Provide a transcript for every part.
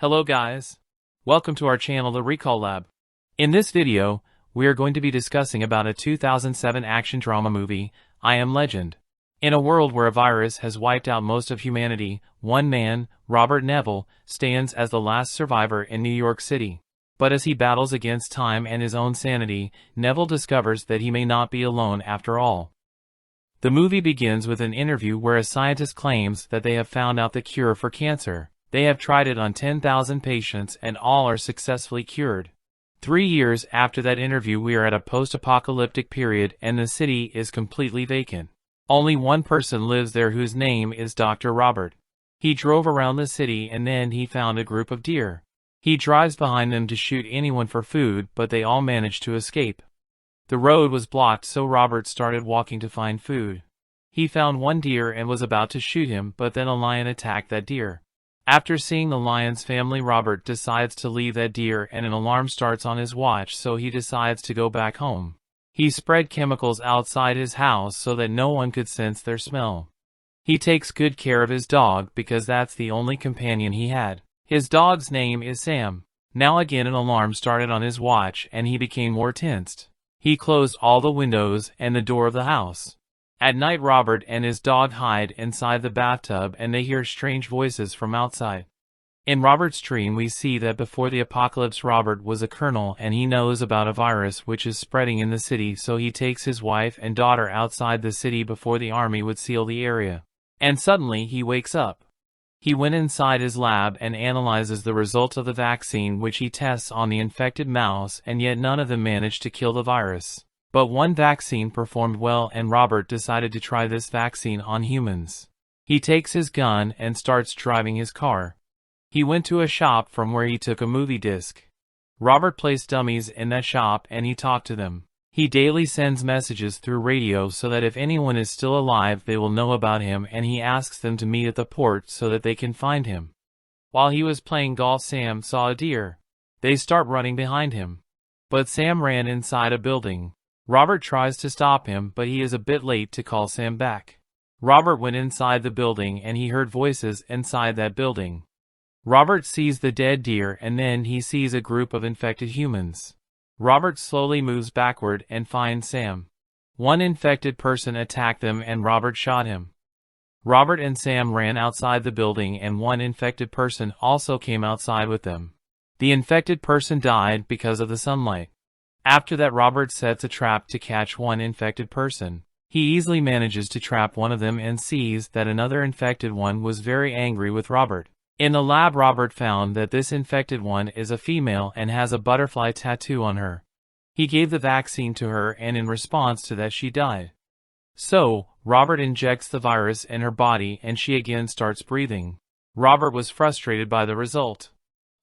Hello guys. Welcome to our channel The Recall Lab. In this video, we are going to be discussing about a 2007 action drama movie, I Am Legend. In a world where a virus has wiped out most of humanity, one man, Robert Neville, stands as the last survivor in New York City. But as he battles against time and his own sanity, Neville discovers that he may not be alone after all. The movie begins with an interview where a scientist claims that they have found out the cure for cancer. They have tried it on 10,000 patients and all are successfully cured. 3 years after that interview, we are at a post-apocalyptic period and the city is completely vacant. Only one person lives there whose name is Dr. Robert. He drove around the city and then he found a group of deer. He drives behind them to shoot anyone for food, but they all manage to escape. The road was blocked, so Robert started walking to find food. He found one deer and was about to shoot him, but then a lion attacked that deer. After seeing the lion's family, Robert decides to leave that deer and an alarm starts on his watch, so he decides to go back home. He spread chemicals outside his house so that no one could sense their smell. He takes good care of his dog because that's the only companion he had. His dog's name is Sam. Now again an alarm started on his watch and he became more tensed. He closed all the windows and the door of the house. At night, Robert and his dog hide inside the bathtub and they hear strange voices from outside. In Robert's dream, we see that before the apocalypse, Robert was a colonel and he knows about a virus which is spreading in the city, so he takes his wife and daughter outside the city before the army would seal the area. And suddenly he wakes up. He went inside his lab and analyzes the results of the vaccine which he tests on the infected mouse, and yet none of them managed to kill the virus. But one vaccine performed well and Robert decided to try this vaccine on humans. He takes his gun and starts driving his car. He went to a shop from where he took a movie disc. Robert placed dummies in that shop and he talked to them. He daily sends messages through radio so that if anyone is still alive they will know about him, and he asks them to meet at the port so that they can find him. While he was playing golf, Sam saw a deer. They start running behind him. But Sam ran inside a building. Robert tries to stop him, but he is a bit late to call Sam back. Robert went inside the building and he heard voices inside that building. Robert sees the dead deer and then he sees a group of infected humans. Robert slowly moves backward and finds Sam. One infected person attacked them and Robert shot him. Robert and Sam ran outside the building and one infected person also came outside with them. The infected person died because of the sunlight. After that, Robert sets a trap to catch one infected person. He easily manages to trap one of them and sees that another infected one was very angry with Robert. In the lab, Robert found that this infected one is a female and has a butterfly tattoo on her. He gave the vaccine to her and in response to that she died. So, Robert injects the virus in her body and she again starts breathing. Robert was frustrated by the result.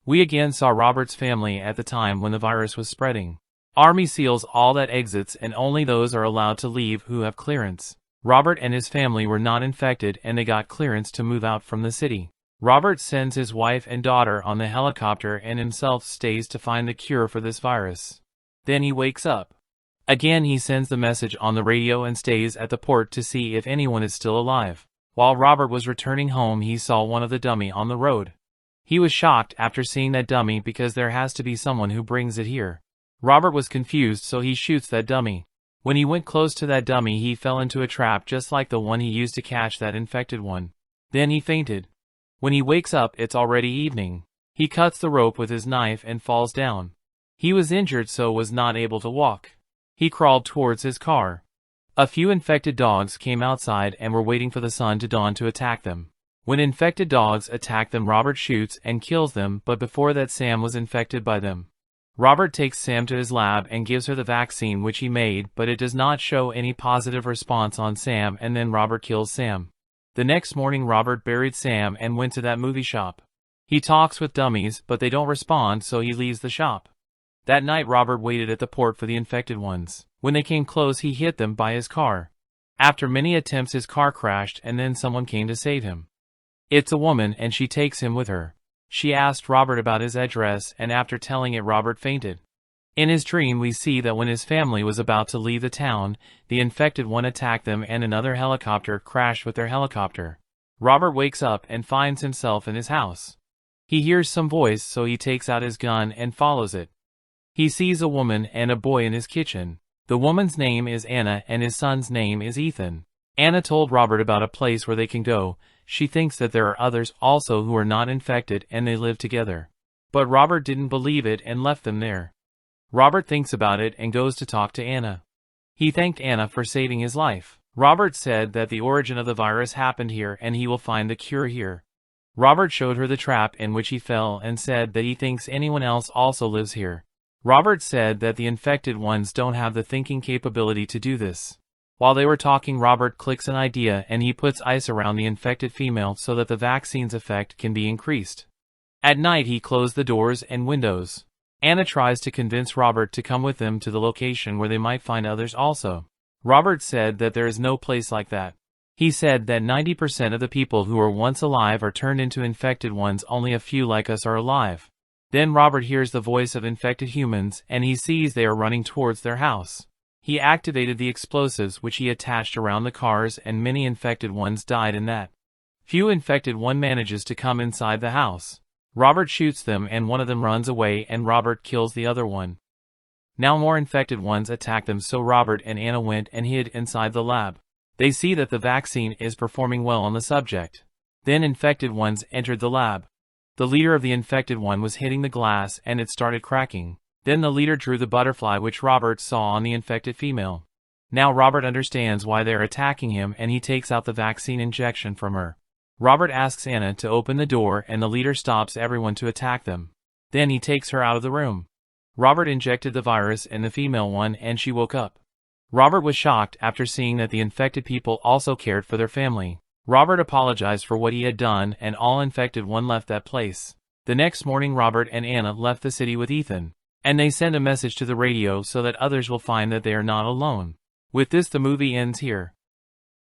We again saw Robert's family at the time when the virus was spreading. Army seals all that exits and only those are allowed to leave who have clearance. Robert and his family were not infected and they got clearance to move out from the city. Robert sends his wife and daughter on the helicopter and himself stays to find the cure for this virus. Then he wakes up. Again he sends the message on the radio and stays at the port to see if anyone is still alive. While Robert was returning home, he saw one of the dummy on the road. He was shocked after seeing that dummy because there has to be someone who brings it here. Robert was confused, so he shoots that dummy. When he went close to that dummy, he fell into a trap just like the one he used to catch that infected one. Then he fainted. When he wakes up, it's already evening. He cuts the rope with his knife and falls down. He was injured, so was not able to walk. He crawled towards his car. A few infected dogs came outside and were waiting for the sun to dawn to attack them. When infected dogs attack them, Robert shoots and kills them, but before that Sam was infected by them. Robert takes Sam to his lab and gives her the vaccine which he made, but it does not show any positive response on Sam, and then Robert kills Sam. The next morning, Robert buried Sam and went to that movie shop. He talks with dummies, but they don't respond, so he leaves the shop. That night, Robert waited at the port for the infected ones. When they came close, he hit them by his car. After many attempts, his car crashed and then someone came to save him. It's a woman and she takes him with her. She asked Robert about his address and after telling it, Robert fainted. In his dream, we see that when his family was about to leave the town, the infected one attacked them and another helicopter crashed with their helicopter. Robert wakes up and finds himself in his house. He hears some voice, so he takes out his gun and follows it. He sees a woman and a boy in his kitchen. The woman's name is Anna and his son's name is Ethan. Anna told Robert about a place where they can go. She thinks that there are others also who are not infected and they live together. But Robert didn't believe it and left them there. Robert thinks about it and goes to talk to Anna. He thanked Anna for saving his life. Robert said that the origin of the virus happened here and he will find the cure here. Robert showed her the trap in which he fell and said that he thinks anyone else also lives here. Robert said that the infected ones don't have the thinking capability to do this. While they were talking, Robert clicks an idea and he puts ice around the infected female so that the vaccine's effect can be increased. At night he closed the doors and windows. Anna tries to convince Robert to come with them to the location where they might find others also. Robert said that there is no place like that. He said that 90% of the people who were once alive are turned into infected ones, only a few like us are alive. Then Robert hears the voice of infected humans and he sees they are running towards their house. He activated the explosives which he attached around the cars and many infected ones died in that. Few infected one manages to come inside the house. Robert shoots them and one of them runs away and Robert kills the other one. Now more infected ones attack them, so Robert and Anna went and hid inside the lab. They see that the vaccine is performing well on the subject. Then infected ones entered the lab. The leader of the infected one was hitting the glass and it started cracking. Then the leader drew the butterfly which Robert saw on the infected female. Now Robert understands why they are attacking him and he takes out the vaccine injection from her. Robert asks Anna to open the door and the leader stops everyone to attack them. Then he takes her out of the room. Robert injected the virus in the female one and she woke up. Robert was shocked after seeing that the infected people also cared for their family. Robert apologized for what he had done and all infected one left that place. The next morning Robert and Anna left the city with Ethan. And they send a message to the radio so that others will find that they are not alone. With this the movie ends here.